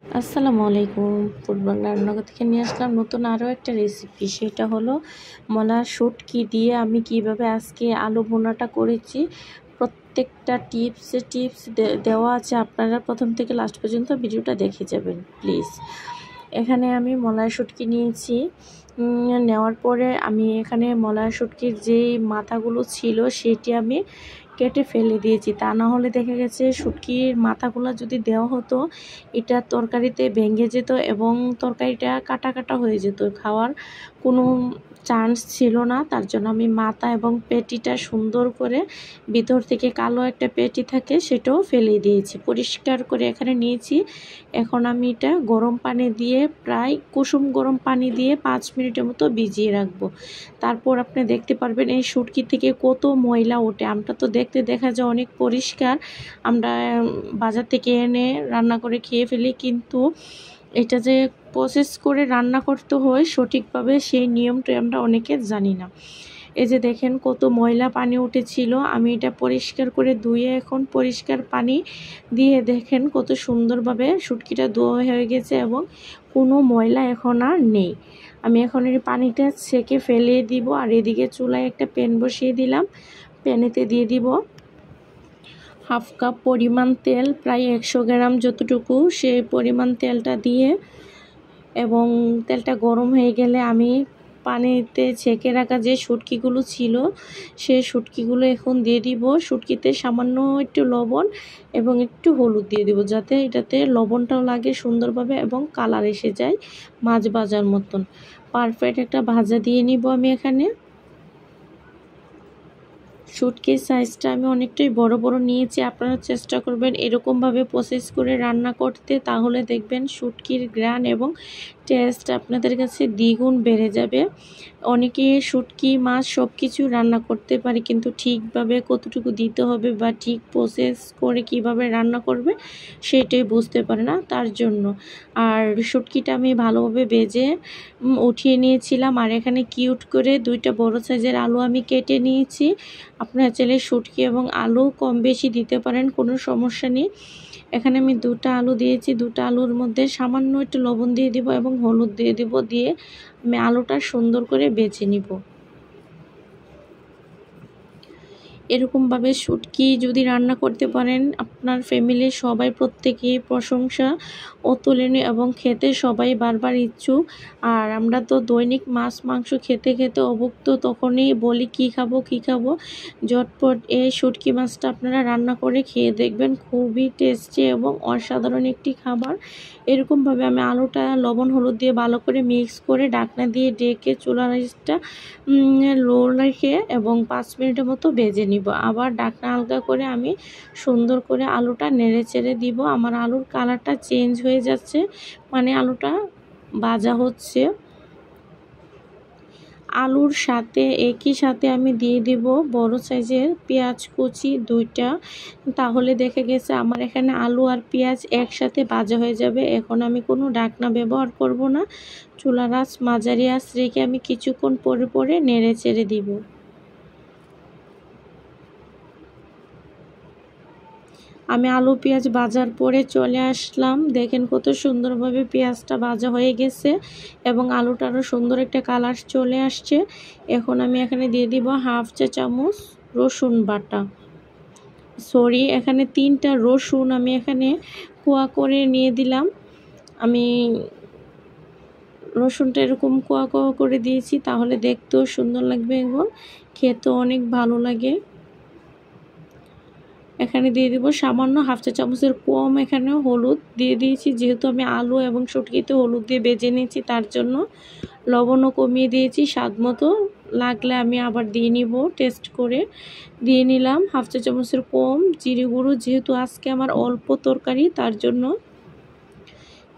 আসসালামু আলাইকুম। ফুটবল রান্নাঘর থেকে নিয়ে আসলাম নতুন আরও একটা রেসিপি। সেটা হলো মলার শুটকি দিয়ে আমি কিভাবে আজকে আলু ভুনাটা করেছি। প্রত্যেকটা টিপস দেওয়া আছে, আপনারা প্রথম থেকে লাস্ট পর্যন্ত ভিডিওটা দেখে যাবেন প্লিজ। এখানে আমি মলার শুটকি নিয়েছি। নেওয়ার পরে আমি এখানে মলার শুটকির যেই মাথাগুলো ছিল সেটি আমি কেটে ফেলে দিয়েছি। তা না হলে দেখা গেছে শুটকির মাথাগুলো যদি দেওয়া হতো এটা তরকারিতে ভেঙে যেত এবং তরকারিটা কাটা কাটা হয়ে যেত, খাওয়ার কোনো চান্স ছিল না। তার জন্য আমি মাথা এবং পেটিটা সুন্দর করে, ভিতর থেকে কালো একটা পেটি থাকে সেটাও ফেলে দিয়েছি, পরিষ্কার করে এখানে নিয়েছি। এখন আমি এটা গরম পানি দিয়ে, প্রায় কুসুম গরম পানি দিয়ে 5 মিনিটের মতো ভিজিয়ে রাখবো। তারপর আপনি দেখতে পারবেন এই শুটকি থেকে কত ময়লা ওঠে। আমরা তো দেখতে দেখা যায় অনেক পরিষ্কার, আমরা বাজার থেকে এনে রান্না করে খেয়ে ফেলি, কিন্তু এটা যে প্রসেস করে রান্না করতে হয় সঠিকভাবে সেই নিয়মটা আমরা অনেকে জানি না। এই যে দেখেন কত ময়লা পানি উঠেছিল, আমি এটা পরিষ্কার করে ধুয়ে এখন পরিষ্কার পানি দিয়ে দেখেন কত সুন্দরভাবে শুটকিটা ধোয়া হয়ে গেছে এবং কোনো ময়লা এখন আর নেই। আমি এখন এই পানিটা ছেঁকে ফেলে দিব। আর এদিকে চুলায় একটা প্যান বসিয়ে দিলাম। প্যানেতে দিয়ে দিব হাফ কাপ পরিমাণ তেল, প্রায় 100 গ্রাম যতটুকু, সেই পরিমাণ তেলটা দিয়ে, এবং তেলটা গরম হয়ে গেলে আমি পানিতে ছেঁকে রাখা যে শুটকিগুলো ছিল সেই শুটকিগুলো এখন দিয়ে দিব। শুটকিতে সামান্য একটু লবণ এবং একটু হলুদ দিয়ে দিব, যাতে এটাতে লবণটাও লাগে সুন্দরভাবে এবং কালার এসে যায় মাছ ভাজার মতন। পারফেক্ট একটা ভাজা দিয়ে নিব আমি এখানে। শুটকির সাইজটা আমি অনেকটাই বড় বড় নিয়েছি, আপনারা চেষ্টা করবেন এরকমভাবে প্রসেস করে রান্না করতে, তাহলে দেখবেন শুটকির গ্রান এবং টেস্ট আপনাদের কাছে দ্বিগুণ বেড়ে যাবে। অনেকে শুটকি মাছ সব কিছু রান্না করতে পারে, কিন্তু ঠিকভাবে কতটুকু দিতে হবে বা ঠিক প্রসেস করে কিভাবে রান্না করবে সেটাই বুঝতে পারে না, তার জন্য। আর শুটকিটা আমি ভালোভাবে ভেজে উঠিয়ে নিয়েছিলাম। আর এখানে কিউট করে 2টা বড় সাইজের আলু আমি কেটে নিয়েছি। আপনারা চাইলে শুটকি এবং আলু কম বেশি দিতে পারেন, কোনো সমস্যা নেই। এখানে আমি 2টা আলু দিয়েছি। 2টা আলুর মধ্যে সামান্য একটু লবণ দিয়ে দিব এবং হলুদ দিয়ে দিব, দিয়ে আমি আলুটা সুন্দর করে বেছে নিব। এরকমভাবে শুটকি যদি রান্না করতে পারেন, আপনার ফ্যামিলির সবাই প্রত্যেকেই প্রশংসা অতুলনীয় এবং খেতে সবাই বারবার ইচ্ছুক। আর আমরা তো দৈনিক মাছ মাংস খেতে খেতে অভুক্ত, তখনই বলি কি খাবো কি খাবো। ঝটপট এই শুটকি মাছটা আপনারা রান্না করে খেয়ে দেখবেন, খুবই টেস্টি এবং অসাধারণ একটি খাবার। এরকমভাবে আমি আলুটা লবণ হলুদ দিয়ে ভালো করে মিক্স করে ঢাকনা দিয়ে ঢেকে চুলার আঁচটা লো রেখে এবং 5 মিনিটের মতো ভেজে নিব। আবার ঢাকনা হালকা করে আমি সুন্দর করে আলুটা নেড়ে চেড়ে দিব। আমার আলুর কালারটা চেঞ্জ হয়ে যাচ্ছে, মানে আলুটা ভাজা হচ্ছে। আলুর সাথে একই সাথে আমি দিয়ে দিব বড় সাইজের পেঁয়াজ কুচি 2টা, তাহলে দেখে গেছে আমার এখানে আলু আর পেঁয়াজ একসাথে ভাজা হয়ে যাবে। এখন আমি কোনো ঢাকনা ব্যবহার করব না, চুলার আঁচ মাঝারি আঁচ রেখে আমি কিছুক্ষণ পরে পরে নেড়ে চেড়ে দিব। আমি আলু পেঁয়াজ ভাজার পরে চলে আসলাম, দেখেন কত সুন্দরভাবে পেঁয়াজটা ভাজা হয়ে গেছে এবং আলুটারও সুন্দর একটা কালার চলে আসছে। এখন আমি এখানে দিয়ে দিব হাফ চা চামচ রসুন বাটা, এখানে 3টা রসুন আমি এখানে কোয়া করে নিয়ে দিলাম। আমি রসুনটা এরকম কোয়া কোয়া করে দিয়েছি, তাহলে দেখতেও সুন্দর লাগবে এবং খেতেও অনেক ভালো লাগে। এখানে দিয়ে দিব সামান্য হাফ চা চামচের কম এখানে হলুদ দিয়ে দিয়েছি, যেহেতু আমি আলু এবং শুটকিতে হলুদ দিয়ে ভেজে নিয়েছি তার জন্য। লবণও কমিয়ে দিয়েছি স্বাদ মতো, লাগলে আমি আবার দিয়ে নিব। টেস্ট করে দিয়ে নিলাম হাফ চা চামচের কম জিরে গুঁড়ো, যেহেতু আজকে আমার অল্প তরকারি তার জন্য,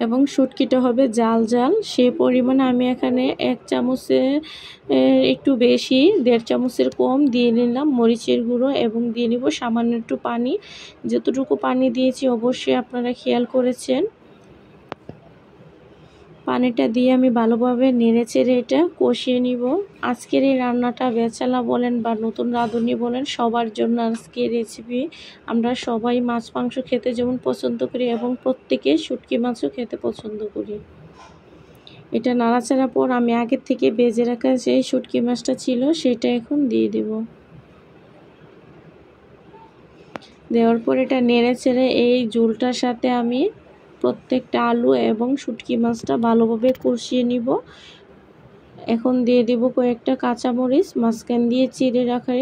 এবং শুটকিটা হবে জাল জাল সে পরিমাণে আমি এখানে 1 চামচে একটু বেশি 1.5 চামচের কম দিয়ে নিলাম মরিচের গুঁড়ো, এবং দিয়ে নিব সামান্য একটু পানি। যতটুকু পানি দিয়েছি অবশ্যই আপনারা খেয়াল করেছেন। পানিটা দিয়ে আমি ভালোভাবে নেড়েচেড়ে এটা কষিয়ে নিব। আজকের এই রান্নাটা বেচালা বলেন বা নতুন রাঁধুনি বলেন, সবার জন্য আজকের রেসিপি। আমরা সবাই মাছ মাংস খেতে যেমন পছন্দ করি এবং প্রত্যেকে শুটকি মাছও খেতে পছন্দ করি। এটা নাড়াচাড়ার পর আমি আগের থেকে ভেজে রাখা যে শুটকি মাছটা ছিল সেটা এখন দিয়ে দেব। দেওয়ার পর এটা নেড়েচেড়ে এই ঝোলটার সাথে আমি প্রত্যেকটা আলু এবং শুটকি মাছটা ভালোভাবে কষিয়ে নিব। এখন দিয়ে দিব কয়েকটা কাঁচামরিচ মাঝখান দিয়ে চিড়ে রাখা।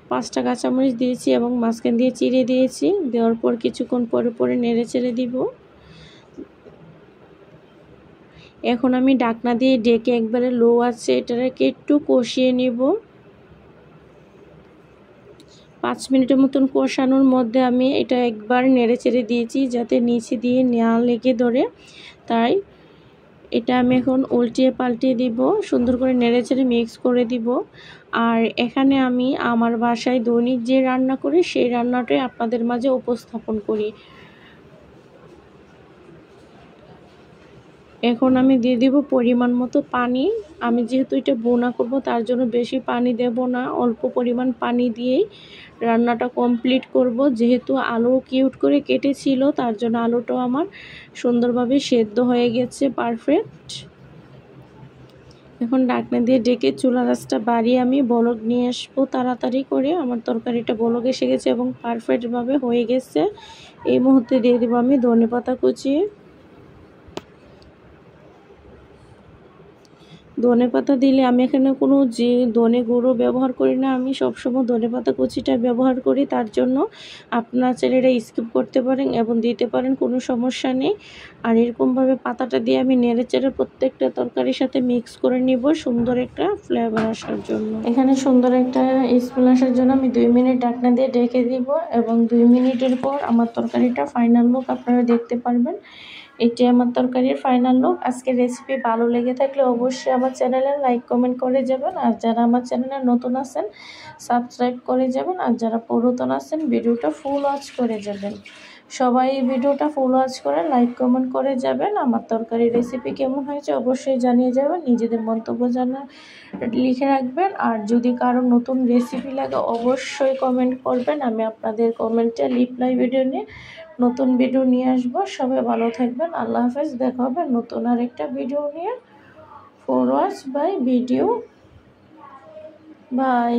5টা কাঁচামরিচ দিয়েছি এবং মাঝখান দিয়ে চিড়ে দিয়েছি। দেওয়ার পর কিছুক্ষণ পরে পরে নেড়েচেড়ে দিব। এখন আমি ঢাকনা দিয়ে ঢেকে একবারে লো আছে এটাকে একটু কষিয়ে নিব। 5 মিনিটের মতন কষানোর মধ্যে আমি এটা একবার নেড়েচেড়ে দিয়েছি যাতে নিচে দিয়ে না লেগে ধরে। তাই এটা আমি এখন উল্টিয়ে পাল্টিয়ে দিব, সুন্দর করে নেড়েচেড়ে মিক্স করে দিব। আর এখানে আমি আমার বাসায় দৈনিক যে রান্না করি সেই রান্নাটাই আপনাদের মাঝে উপস্থাপন করি। এখন আমি দিয়ে দিব পরিমাণ মতো পানি। আমি যেহেতু এটা বোনা করব তার জন্য বেশি পানি দেব না, অল্প পরিমাণ পানি দিয়েই রান্নাটা কমপ্লিট করব। যেহেতু আলু কিউট করে কেটেছিল তার জন্য আলুটাও আমার সুন্দরভাবে সেদ্ধ হয়ে গেছে, পারফেক্ট। এখন ঢাকনা দিয়ে ডেকে চুলা আঁচটা বাড়িয়ে আমি বলক নিয়ে আসবো তাড়াতাড়ি করে। আমার তরকারিটা বলক এসে গেছে এবং পারফেক্টভাবে হয়ে গেছে। এই মুহূর্তে দিয়ে দেবো আমি ধনেপাতা কুচি। ধনেপাতা দিলে আমি এখানে কোনো যে ধনে গুঁড়ো ব্যবহার করি না, আমি সবসময় ধনেপাতা কুচিটা ব্যবহার করি। তার জন্য আপনারা চাইলে এটা স্কিপ করতে পারেন এবং দিতে পারেন, কোনো সমস্যা নেই। আর এরকমভাবে পাতাটা দিয়ে আমি নেড়েচেড়ে প্রত্যেকটা তরকারির সাথে মিক্স করে নিব সুন্দর একটা ফ্লেভার আসার জন্য। এখানে সুন্দর একটা স্মেল আসার জন্য আমি 2 মিনিট ঢাকনা দিয়ে ঢেকে দিব এবং 2 মিনিটের পর আমার তরকারিটা ফাইনাল লুক আপনারা দেখতে পারবেন। এটি আমার তরকারির ফাইনাল লুক। আজকের রেসিপি ভালো লেগে থাকলে অবশ্যই আমার চ্যানেলে লাইক কমেন্ট করে যাবেন। আর যারা আমার চ্যানেলে নতুন আছেন সাবস্ক্রাইব করে যাবেন। আর যারা পুরাতন আছেন ভিডিওটা ফুল ওয়াচ করে যাবেন। সবাই এই ভিডিওটা ফুল ওয়াচ করে লাইক কমেন্ট করে যাবেন। আমার তরকারির রেসিপি কেমন হয়েছে অবশ্যই জানিয়ে যাবেন, নিজেদের মন্তব্য লিখে রাখবেন। আর যদি কারো নতুন রেসিপি লাগে অবশ্যই কমেন্ট করবেন, আমি আপনাদের কমেন্টে রিপ্লাই ভিডিও নিয়ে নতুন ভিডিও নিয়ে আসবো। সবাই ভালো থাকবেন, আল্লাহ হাফেজ। দেখা হবে নতুন আরেকটা ভিডিও নিয়ে। For watch by video, by.